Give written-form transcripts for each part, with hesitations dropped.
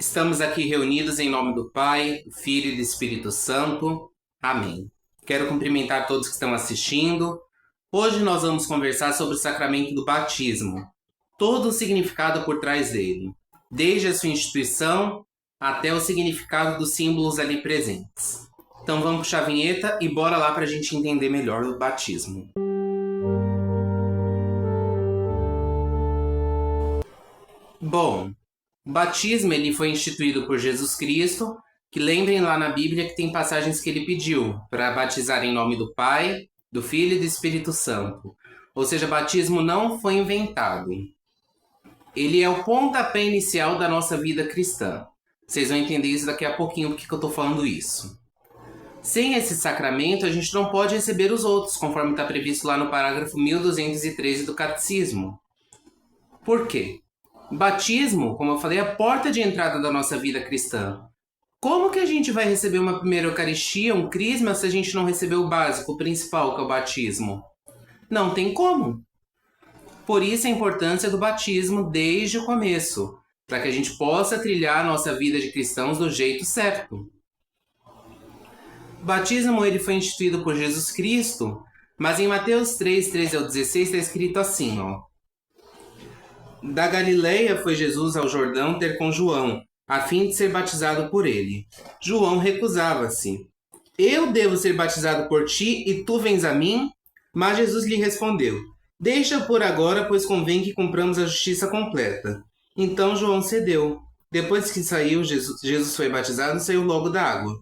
Estamos aqui reunidos em nome do Pai, do Filho e do Espírito Santo. Amém. Quero cumprimentar todos que estão assistindo. Hoje nós vamos conversar sobre o sacramento do batismo, todo o significado por trás dele, desde a sua instituição até o significado dos símbolos ali presentes. Então vamos puxar a vinheta e bora lá para a gente entender melhor o batismo. Bom, o batismo ele foi instituído por Jesus Cristo, que lembrem lá na Bíblia que tem passagens que ele pediu para batizar em nome do Pai, do Filho e do Espírito Santo. Ou seja, batismo não foi inventado. Ele é o pontapé inicial da nossa vida cristã. Vocês vão entender isso daqui a pouquinho, porque eu estou falando isso. Sem esse sacramento, a gente não pode receber os outros, conforme está previsto lá no parágrafo 1213 do Catecismo. Por quê? Batismo, como eu falei, é a porta de entrada da nossa vida cristã. Como que a gente vai receber uma primeira Eucaristia, um crisma, se a gente não receber o básico, o principal, que é o batismo? Não tem como. Por isso a importância do batismo desde o começo, para que a gente possa trilhar a nossa vida de cristãos do jeito certo. O batismo ele foi instituído por Jesus Cristo, mas em Mateus 3, 13 ao 16 está escrito assim, ó. Da Galileia foi Jesus ao Jordão ter com João, a fim de ser batizado por ele. João recusava-se. Eu devo ser batizado por ti e tu vens a mim? Mas Jesus lhe respondeu, deixa por agora, pois convém que cumpramos a justiça completa. Então João cedeu. Depois que saiu, Jesus foi batizado e saiu logo da água.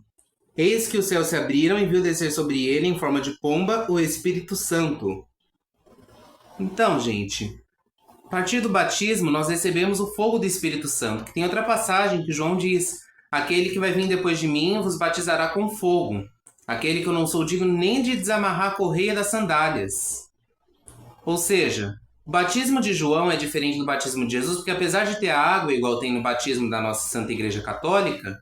Eis que os céus se abriram e viu descer sobre ele, em forma de pomba, o Espírito Santo. Então, gente, a partir do batismo, nós recebemos o fogo do Espírito Santo, que tem outra passagem que João diz, aquele que vai vir depois de mim vos batizará com fogo, aquele que eu não sou digno nem de desamarrar a correia das sandálias. Ou seja, o batismo de João é diferente do batismo de Jesus, porque apesar de ter a água, igual tem no batismo da nossa Santa Igreja Católica,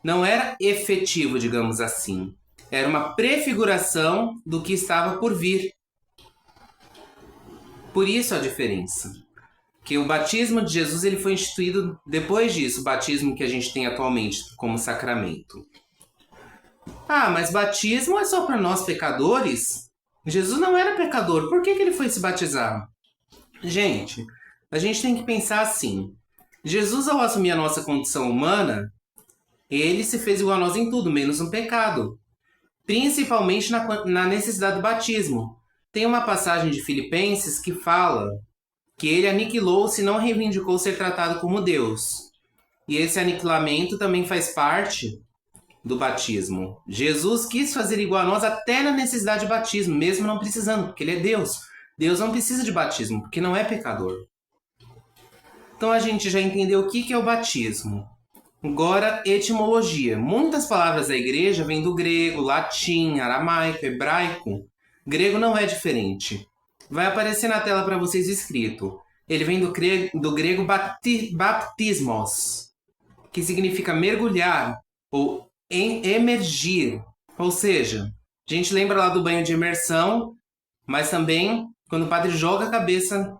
não era efetivo, digamos assim. Era uma prefiguração do que estava por vir. Por isso a diferença. Que o batismo de Jesus ele foi instituído depois disso, o batismo que a gente tem atualmente como sacramento. Ah, mas batismo é só para nós pecadores? Jesus não era pecador, por que ele foi se batizar? Gente, a gente tem que pensar assim. Jesus, ao assumir a nossa condição humana, ele se fez igual a nós em tudo, menos no pecado. Principalmente na necessidade do batismo. Tem uma passagem de Filipenses que fala que ele aniquilou-se e não reivindicou ser tratado como Deus. E esse aniquilamento também faz parte do batismo. Jesus quis fazer igual a nós até na necessidade de batismo, mesmo não precisando, porque ele é Deus. Deus não precisa de batismo, porque não é pecador. Então a gente já entendeu o que é o batismo. Agora, etimologia. Muitas palavras da igreja vêm do grego, latim, aramaico, hebraico. Grego não é diferente. Vai aparecer na tela para vocês escrito. Ele vem do grego baptismos, que significa mergulhar ou emergir. Ou seja, a gente lembra lá do banho de imersão, mas também quando o padre joga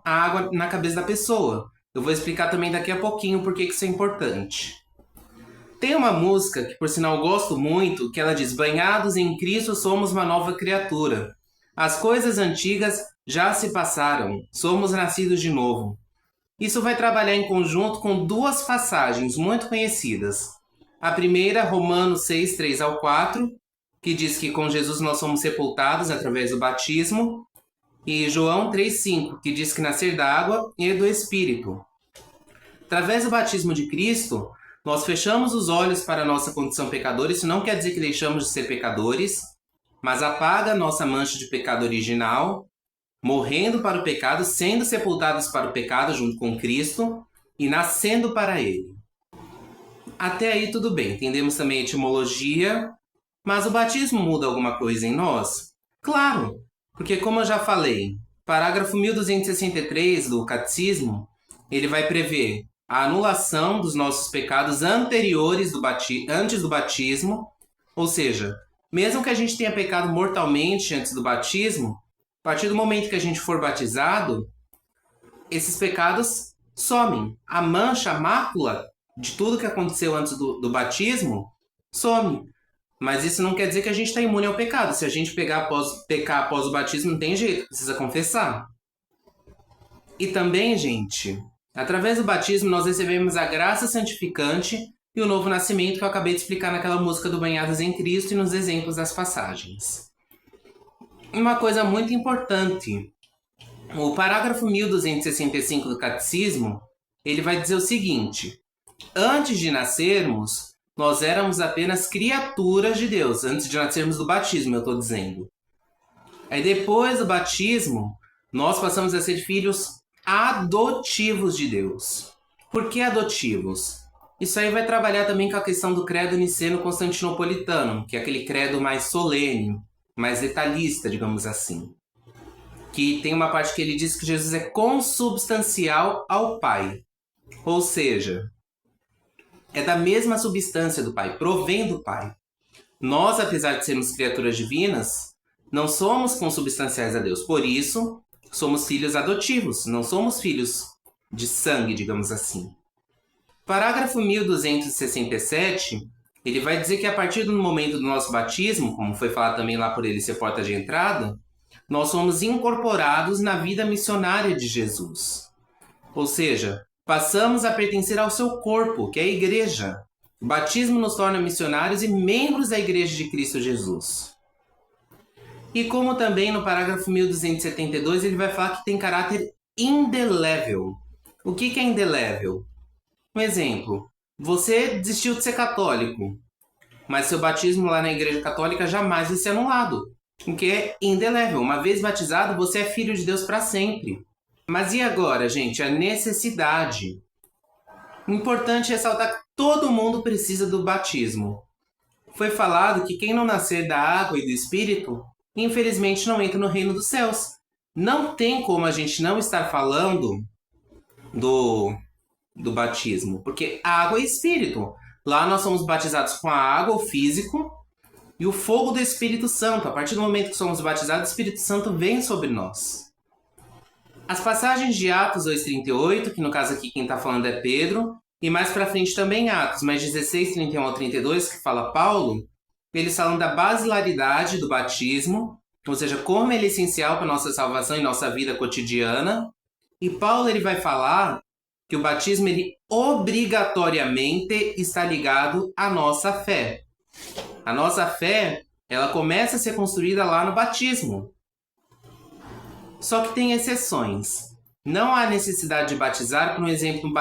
a água na cabeça da pessoa. Eu vou explicar também daqui a pouquinho por que isso é importante. Tem uma música que, por sinal, eu gosto muito, que ela diz: banhados em Cristo somos uma nova criatura. As coisas antigas já se passaram, somos nascidos de novo. Isso vai trabalhar em conjunto com duas passagens muito conhecidas. A primeira, Romanos 6, 3 ao 4, que diz que com Jesus nós somos sepultados através do batismo. E João 3, 5, que diz que nascer da água e do Espírito. Através do batismo de Cristo, nós fechamos os olhos para a nossa condição pecadora. Isso não quer dizer que deixamos de ser pecadores, mas apaga a nossa mancha de pecado original, morrendo para o pecado, sendo sepultados para o pecado junto com Cristo e nascendo para Ele. Até aí tudo bem, entendemos também a etimologia, mas o batismo muda alguma coisa em nós? Claro, porque como eu já falei, parágrafo 1263 do Catecismo, ele vai prever a anulação dos nossos pecados anteriores antes do batismo, ou seja, mesmo que a gente tenha pecado mortalmente antes do batismo, a partir do momento que a gente for batizado, esses pecados somem. A mancha, a mácula de tudo que aconteceu antes do batismo, some. Mas isso não quer dizer que a gente está imune ao pecado. Se a gente pecar após o batismo, não tem jeito, precisa confessar. E também, gente, através do batismo nós recebemos a graça santificante e o novo nascimento que eu acabei de explicar naquela música do Banhados em Cristo e nos exemplos das passagens. Uma coisa muito importante, o parágrafo 1265 do Catecismo, ele vai dizer o seguinte: antes de nascermos, nós éramos apenas criaturas de Deus, antes de nascermos do batismo, eu estou dizendo. Aí depois do batismo, nós passamos a ser filhos adotivos de Deus. Por que adotivos? Isso aí vai trabalhar também com a questão do credo niceno-constantinopolitano, que é aquele credo mais solene, mais detalhista, digamos assim. Que tem uma parte que ele diz que Jesus é consubstancial ao Pai. Ou seja, é da mesma substância do Pai, provém do Pai. Nós, apesar de sermos criaturas divinas, não somos consubstanciais a Deus. Por isso, somos filhos adotivos, não somos filhos de sangue, digamos assim. Parágrafo 1267, ele vai dizer que a partir do momento do nosso batismo, como foi falado também lá por ele ser porta de entrada, nós somos incorporados na vida missionária de Jesus. Ou seja, passamos a pertencer ao seu corpo, que é a igreja. O batismo nos torna missionários e membros da igreja de Cristo Jesus. E como também no parágrafo 1272 ele vai falar que tem caráter indelével. O que é indelével? Um exemplo, você desistiu de ser católico, mas seu batismo lá na igreja católica jamais vai ser anulado. O que é indelével. Uma vez batizado, você é filho de Deus para sempre. Mas e agora, gente? A necessidade. O importante é ressaltar que todo mundo precisa do batismo. Foi falado que quem não nascer da água e do Espírito, infelizmente não entra no reino dos céus. Não tem como a gente não estar falando do batismo, porque água é Espírito. Lá nós somos batizados com a água, o físico, e o fogo do Espírito Santo. A partir do momento que somos batizados, o Espírito Santo vem sobre nós. As passagens de Atos 2,38, que no caso aqui quem está falando é Pedro, e mais para frente também Atos, mas 16, 31 ao 32, que fala Paulo, eles falam da basilaridade do batismo, ou seja, como ele é essencial para a nossa salvação e nossa vida cotidiana. E Paulo ele vai falar que o batismo ele obrigatoriamente está ligado à nossa fé. A nossa fé, ela começa a ser construída lá no batismo. Só que tem exceções. Não há necessidade de batizar, por exemplo,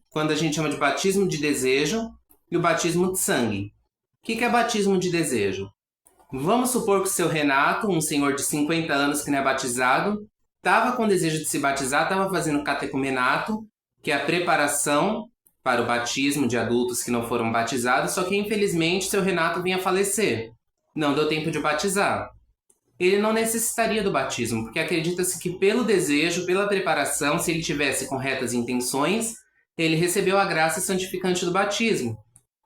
quando a gente chama de batismo de desejo e o batismo de sangue. O que é batismo de desejo? Vamos supor que o seu Renato, um senhor de 50 anos que não é batizado, estava com desejo de se batizar, estava fazendo catecumenato, que é a preparação para o batismo de adultos que não foram batizados, só que infelizmente seu Renato vinha a falecer. Não deu tempo de batizar. Ele não necessitaria do batismo, porque acredita-se que pelo desejo, pela preparação, se ele tivesse com retas intenções, ele recebeu a graça santificante do batismo.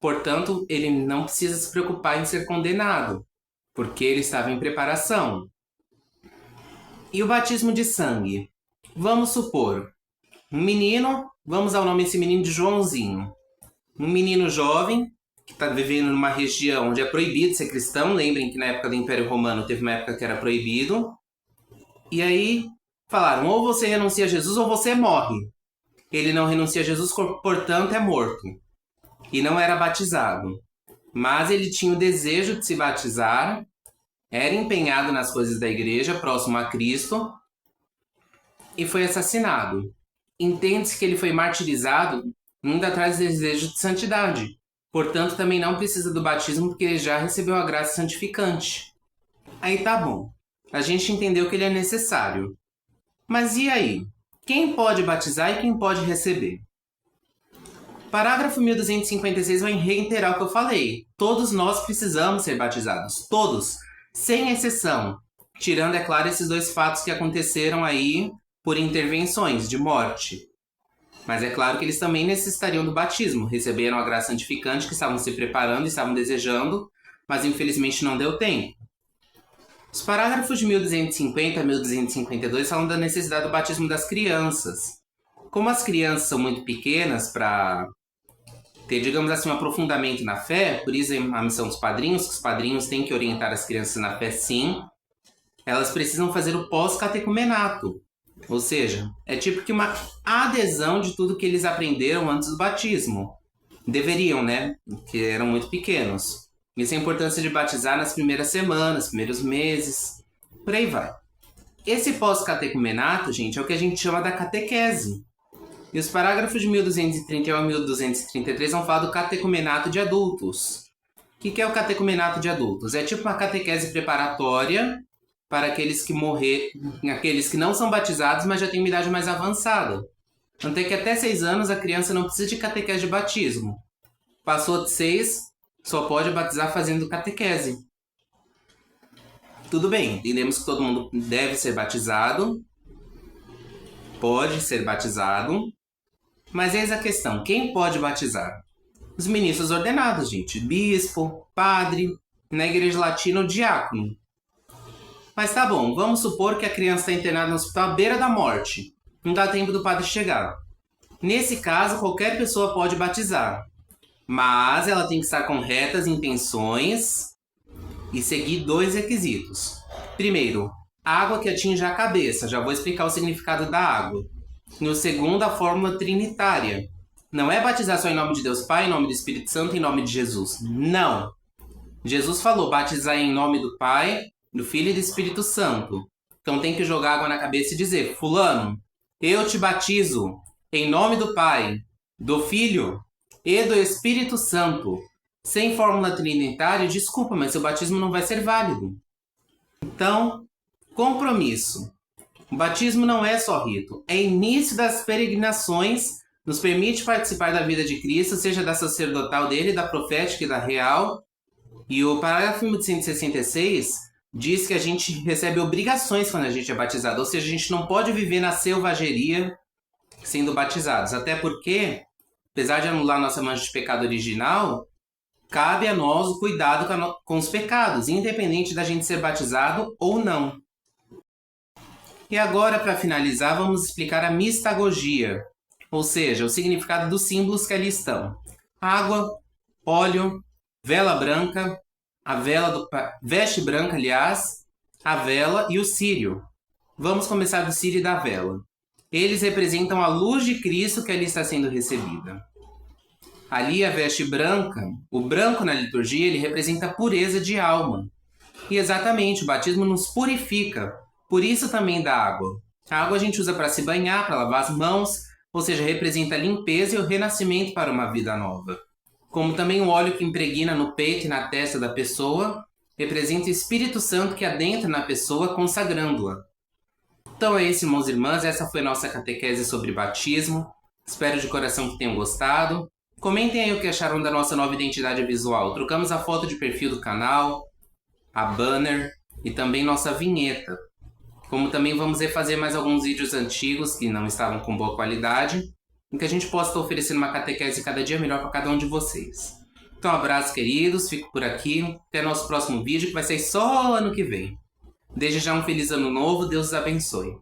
Portanto, ele não precisa se preocupar em ser condenado, porque ele estava em preparação. E o batismo de sangue? Vamos supor, um menino, vamos dar o nome desse menino de Joãozinho. Um menino jovem, que está vivendo numa região onde é proibido ser cristão. Lembrem que na época do Império Romano teve uma época que era proibido. E aí falaram, ou você renuncia a Jesus ou você morre. Ele não renuncia a Jesus, portanto é morto. E não era batizado. Mas ele tinha o desejo de se batizar, era empenhado nas coisas da igreja, próximo a Cristo, e foi assassinado. Entende-se que ele foi martirizado indo atrás do desejo de santidade. Portanto, também não precisa do batismo porque ele já recebeu a graça santificante. Aí tá bom. A gente entendeu que ele é necessário. Mas e aí? Quem pode batizar e quem pode receber? Parágrafo 1256 vai reiterar o que eu falei. Todos nós precisamos ser batizados. Todos. Sem exceção. Tirando, é claro, esses dois fatos que aconteceram aí por intervenções de morte. Mas é claro que eles também necessitariam do batismo. Receberam a graça santificante, que estavam se preparando, estavam desejando, mas infelizmente não deu tempo. Os parágrafos de 1250 a 1252 falam da necessidade do batismo das crianças. Como as crianças são muito pequenas para ter, digamos assim, um aprofundamento na fé, por isso a missão dos padrinhos, que os padrinhos têm que orientar as crianças na fé sim, elas precisam fazer o pós-catecumenato. Ou seja, é tipo que uma adesão de tudo que eles aprenderam antes do batismo. Deveriam, né? Que eram muito pequenos. Isso é a importância de batizar nas primeiras semanas, primeiros meses, por aí vai. Esse pós-catecumenato, gente, é o que a gente chama da catequese. E os parágrafos de 1231 a 1233 vão falar do catecumenato de adultos. O que é o catecumenato de adultos? É tipo uma catequese preparatória para aqueles que não são batizados, mas já têm uma idade mais avançada. Então tem que até 6 anos a criança não precisa de catequese de batismo. Passou de 6, só pode batizar fazendo catequese. Tudo bem, entendemos que todo mundo deve ser batizado, pode ser batizado, mas eis a questão, quem pode batizar? Os ministros ordenados, gente, bispo, padre, na igreja latina o diácono. Mas tá bom, vamos supor que a criança está internada no hospital à beira da morte. Não dá tempo do padre chegar. Nesse caso, qualquer pessoa pode batizar. Mas ela tem que estar com retas intenções e seguir 2 requisitos. Primeiro, água que atinja a cabeça. Já vou explicar o significado da água. E o segundo, a fórmula trinitária. Não é batizar só em nome de Deus Pai, em nome do Espírito Santo, em nome de Jesus. Não. Jesus falou batizar em nome do Pai, do Filho e do Espírito Santo. Então tem que jogar água na cabeça e dizer: fulano, eu te batizo em nome do Pai, do Filho e do Espírito Santo. Sem fórmula trinitária, desculpa, mas seu batismo não vai ser válido. Então, compromisso. O batismo não é só rito, é início das peregrinações, nos permite participar da vida de Cristo, seja da sacerdotal dele, da profética e da real. E o parágrafo 1166 diz que a gente recebe obrigações quando a gente é batizado, ou seja, a gente não pode viver na selvageria sendo batizados, até porque, apesar de anular nossa mancha de pecado original, cabe a nós o cuidado com os pecados, independente da gente ser batizado ou não. E agora, para finalizar, vamos explicar a mistagogia, ou seja, o significado dos símbolos que ali estão. Água, óleo, vela branca, veste branca, aliás, a vela e o círio. Vamos começar do círio e da vela. Eles representam a luz de Cristo que ali está sendo recebida. Ali a veste branca, o branco na liturgia, ele representa a pureza de alma. E exatamente, o batismo nos purifica, por isso também da água. A água a gente usa para se banhar, para lavar as mãos, ou seja, representa a limpeza e o renascimento para uma vida nova. Como também o óleo que impregna no peito e na testa da pessoa, representa o Espírito Santo que adentra na pessoa, consagrando-a. Então é isso, irmãos e irmãs, essa foi a nossa catequese sobre batismo. Espero de coração que tenham gostado. Comentem aí o que acharam da nossa nova identidade visual. Trocamos a foto de perfil do canal, a banner e também nossa vinheta. Como também vamos refazer mais alguns vídeos antigos que não estavam com boa qualidade, em que a gente possa estar oferecendo uma catequese cada dia melhor para cada um de vocês. Então, um abraço, queridos. Fico por aqui. Até nosso próximo vídeo, que vai ser só ano que vem. Desde já um feliz ano novo. Deus os abençoe.